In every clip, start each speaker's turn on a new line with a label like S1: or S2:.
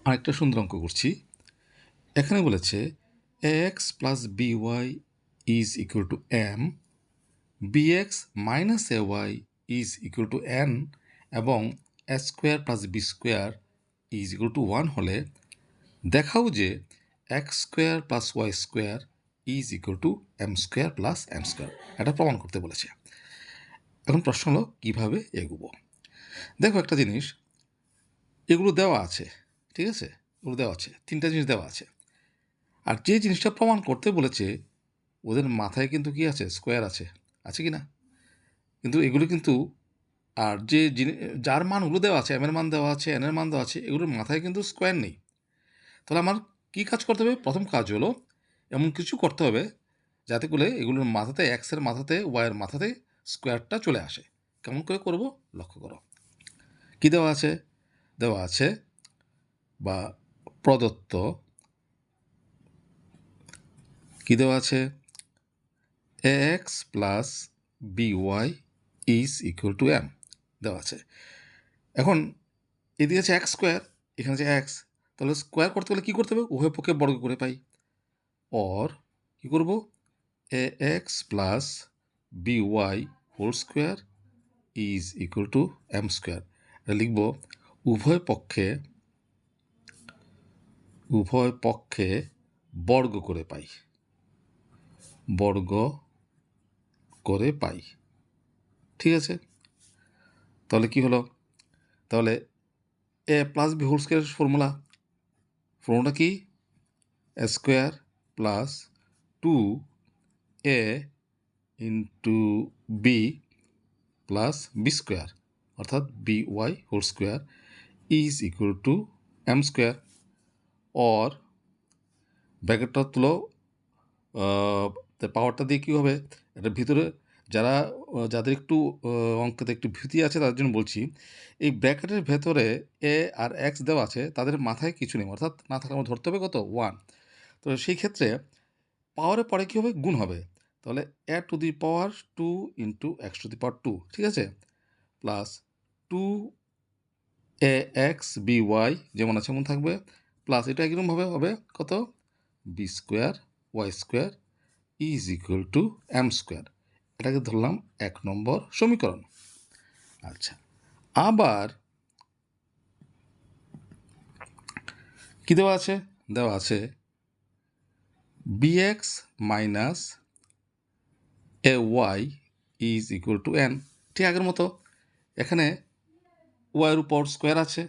S1: আরেকটা সুন্দর অঙ্ক করছি। এখানে বলেছে ax plus by is equal to m, bx minus ay is equal two n এবং a square plus b square is equal to 1 হলে দেখাও যে x square plus y square is equal to m square plus n square. এটা প্রমাণ করতে বলেছে। এখন প্রশ্ন হলো কীভাবে এগোবো। দেখো একটা জিনিস, এগুলো দেওয়া আছে, ঠিক আছে, এগুলো দেওয়া আছে, তিনটা জিনিস দেওয়া আছে। আর যে জিনিসটা প্রমাণ করতে বলেছে ওদের মাথায় কিন্তু কি আছে, স্কোয়ার আছে, আছে কি না? কিন্তু এগুলো কিন্তু আর যে যার মানগুলো দেওয়া আছে, এমের মান দেওয়া আছে, এনের মান দেওয়া আছে, এগুলোর মাথায় কিন্তু স্কোয়ার নেই। তাহলে আমার কী কাজ করতে হবে? প্রথম কাজ হলো এমন কিছু করতে হবে যাতে করে এগুলোর মাথাতে, এক্সের মাথাতে, ওয়াইয়ের মাথাতে স্কোয়ারটা চলে আসে। কেমন করে করব লক্ষ্য করো। কী দেওয়া আছে? দেওয়া আছে বা প্রদত্ত, কী দেওয়া আছে? ax plus by is equal to m দেওয়া আছে। এখন এদিকে আছে এক্স স্কোয়ার, এখানে আছে এক্স, তাহলে স্কোয়ার করতে গেলে কী করতে হবে? উভয় পক্ষে বর্গ করে পাই। অর কী করব? ax plus by whole square is equal to m square. এটা লিখব উভয় পক্ষে বর্গ করে পাই, বর্গ করে পাই, ঠিক আছে? তাহলে কি হলো? তাহলে এ প্লাস বি হোল স্কোয়ারের ফর্মুলা কি? A square plus 2a into B plus B square অর্থাৎ by whole square is equal to m square. Or ব্র্যাকেটটা তুলো, পাওয়ারটা দিয়ে কী হবে? এটার ভিতরে যাদের একটু অঙ্কেতে একটু ভীতি আছে তাদের জন্য বলছি, এই ব্র্যাকেটের ভেতরে এ আর এক্স দেওয়া আছে, তাদের মাথায় কিছু নেই, অর্থাৎ না থাকলে আমার ধরতে হবে কত? 1। তো সেই ক্ষেত্রে পাওয়ারের পরে কী হবে? গুণ হবে। তাহলে a to the power 2 into x to the power 2, ঠিক আছে, প্লাস 2ax by যেমন আছে এমন থাকবে, প্লাস এটা একরকমভাবে হবে কত? B square Y square is equal to M square. এটাকে ধরলাম 1 নম্বর সমীকরণ। আচ্ছা, আবার কি দেওয়া আছে? দেওয়া আছে bx minus A Y is equal to N. ঠিক আগের মতো, এখানে ওয়াইয়ের উপর স্কোয়ার আছে,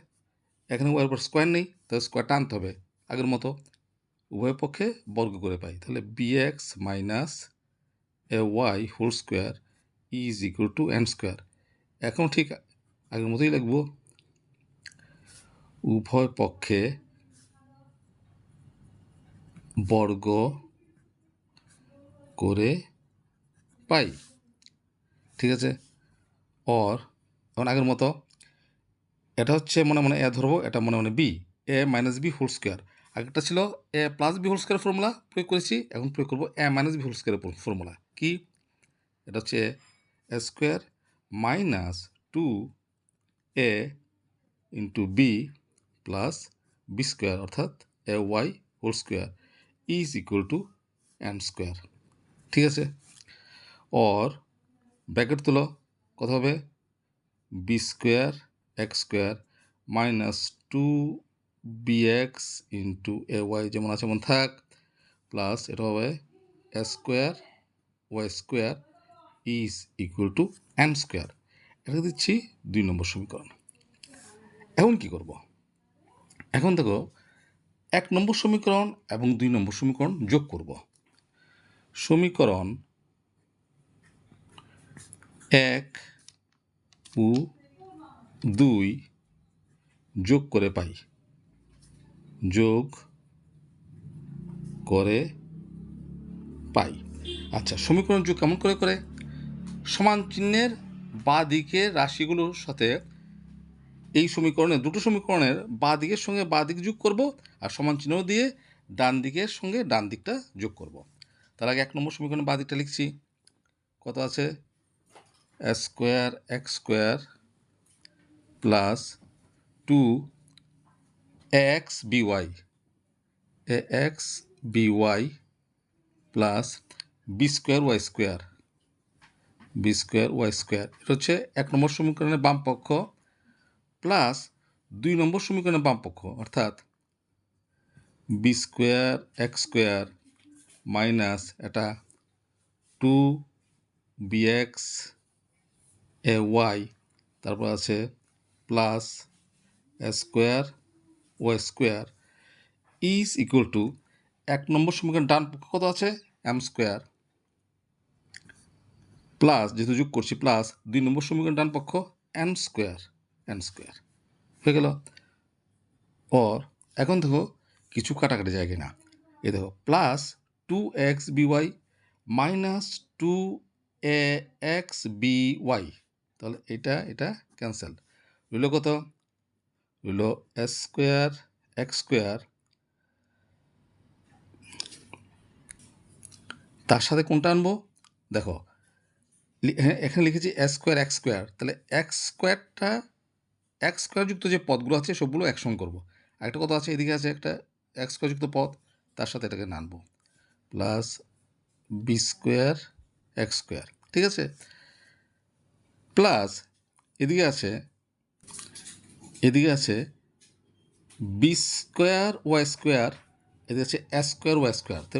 S1: এখানে ওয়াইয়ের উপর স্কোয়ার নেই, তাহলে স্কোয়ারটা আনতে হবে আগের মতো, উভয় পক্ষে বর্গ করে পাই। তাহলে bx minus A Y whole square is equal to N square. এখন ঠিক আগের মতোই লিখব, উভয় পক্ষে বর্গ করে পাই, ঠিক আছে। অর এখন আগের মতো, এটা হচ্ছে মনে মনে এ ধরবো, এটা মনে মনে B, A minus B whole square. আগেরটা ছিল A plus B whole square formula প্রয়োগ করেছি, এখন প্রয়োগ করবো এ মাইনাস বি হোল স্কোয়ারের ফর্মুলা। কি? এটা হচ্ছে A square minus 2a into B plus B square অর্থাৎ A Y whole square is equal to N square, ঠিক আছে। অর ব্র্যাকেট তুলো, কত হবে? B square X square minus 2bx into A Y যেমন আছে এমন থাক, প্লাস এটা হবে A square Y square is equal to N square. এটা দিচ্ছি 2 নম্বর সমীকরণ। এখন কি করব? এখন দেখো 1 নম্বর সমীকরণ এবং 2 নম্বর সমীকরণ যোগ করব। সমীকরণ 1 ও 2 যোগ করে পাই, যোগ করে পাই। আচ্ছা, সমীকরণ যোগ কেমন করে করে? সমান চিহ্নের বাঁ দিকের রাশিগুলোর সাথে এই সমীকরণের, দুটো সমীকরণের বাঁ দিকের সঙ্গে বাঁ দিক যোগ করব, আর সমান চিহ্ন দিয়ে ডান দিকের সঙ্গে ডান দিকটা যোগ করব। তার আগে 1 নম্বর সমীকরণের বাঁ দিকটা লিখছি, কত আছে? A square X square plus 2 ax by plus B square Y square এটা হচ্ছে 1 নম্বর সমীকরণের বাম পক্ষ প্লাস 2 নম্বর সমীকরণের বাম পক্ষ, অর্থাৎ B square X square minus এটা 2bx এ ওয়াই, তারপর আছে plus A square Y square is equal to 1 নম্বর সমীকরণ ডান পক্ষ কত আছে এম স্কোয়ার প্লাস, যেহেতু যোগ করছি প্লাস 2 নম্বর সমীকরণ ডান পক্ষ এন স্কোয়ার হয়ে গেল। ওর এখন দেখো কিছু কাটাকাটি যায় কিনা, এ দেখো প্লাস 2xby মাইনাস 2axby, তাহলে এটা ক্যান্সেল, রইল কত, রইল এস স্কোয়ার এক্স স্কোয়ার, তার সাথে কোনটা আনবো দেখো, এখানে লিখেছি এস স্কোয়ার এক্স স্কোয়ার, তাহলে এক্স স্কোয়ার যুক্ত যে পদগুলো আছে সবগুলো একসঙ্গে করবো। আরেকটা কথা আছে, এদিকে আছে একটা এক্স স্কোয়ার যুক্ত পদ, তার সাথে এটাকে আনবো plus B square X square, ঠিক আছে, প্লাস এদিকে আছে বি স্কোয়ার ওয়াই স্কোয়ার, এদিকে আছে এস স্কোয়ার ওয়াই স্কোয়ার, তো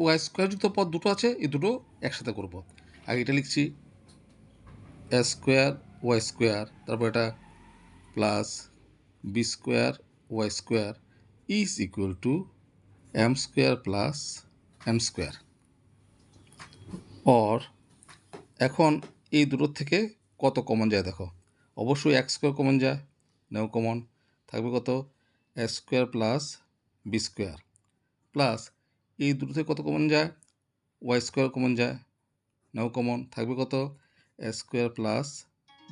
S1: ওয়াই স্কোয়ার যুক্ত পদ দুটো আছে, এই দুটো একসাথে করবো। আগে এটা লিখছি এস স্কোয়ার ওয়াই স্কোয়ার, তারপর এটা plus B square Y square is equal to M square plus N square. Or এখন এই দুটোর থেকে কত কমন যায় দেখো, অবশ্যই এক্স স্কোয়ার কমন যায়, নেও কমন, থাকবে কত X square plus B square, plus এই দুটো থেকে কত কমন যায় ওয়াই স্কোয়ার কমন যায়, নেও কমন, থাকবে কত X square plus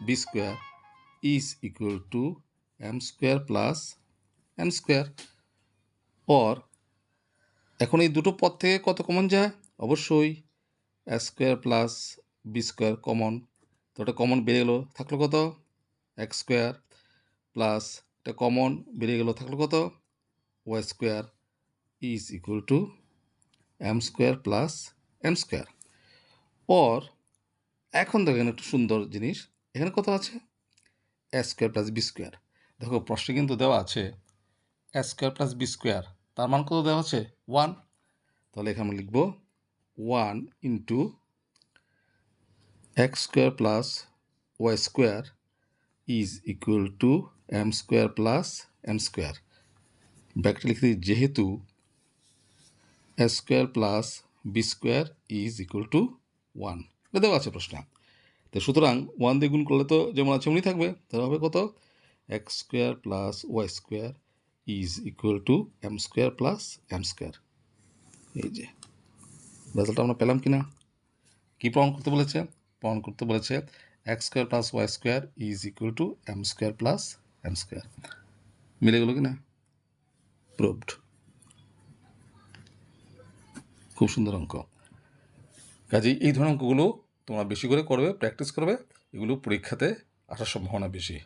S1: B square is equal to M square plus N square. Or এখন এই দুটো পদ থেকে কত কমন যায়, অবশ্যই A square plus B square common, তো ওটা কমন বেড়ে গেলো, থাকলো কত এক্স স্কোয়ার প্লাস এটা কমন বেড়ে গেলো, থাকলো কত Y square is equal to M square plus N square. Or এখন দেখেন একটু সুন্দর জিনিস, এখানে কত আছে A square plus B square, দেখো প্রশ্নে কিন্তু দেওয়া আছে A square plus B square, তার মান কত দেওয়া আছে 1, তাহলে এখানে আমরা লিখব 1 into X square plus Y square is equal to M square plus N square, ব্যাকটা লিখে দিই, যেহেতু A square plus B square is equal to 1, এটা দেওয়া আছে প্রশ্ন, তো সুতরাং 1 দিয়ে গুণ করলে তো যেমন আছে এমনি থাকবে, তাহলে হবে কত X square plus Y square is equal to M square plus N square. এই যে রেজাল্ট আমরা পেলাম কিনা, কি প্রমাণ করতে বলেছে, প্রমাণ করতে বলেছে X square plus Y square is equal to M square plus N square, মিলে গেল কিনা, প্রুভড। খুব সুন্দর অঙ্ক, কাজেই এই ধরনের অঙ্কগুলো তোমরা বেশি করে করবে, প্র্যাকটিস করবে, এগুলো পরীক্ষাতে আসার সম্ভাবনা বেশি।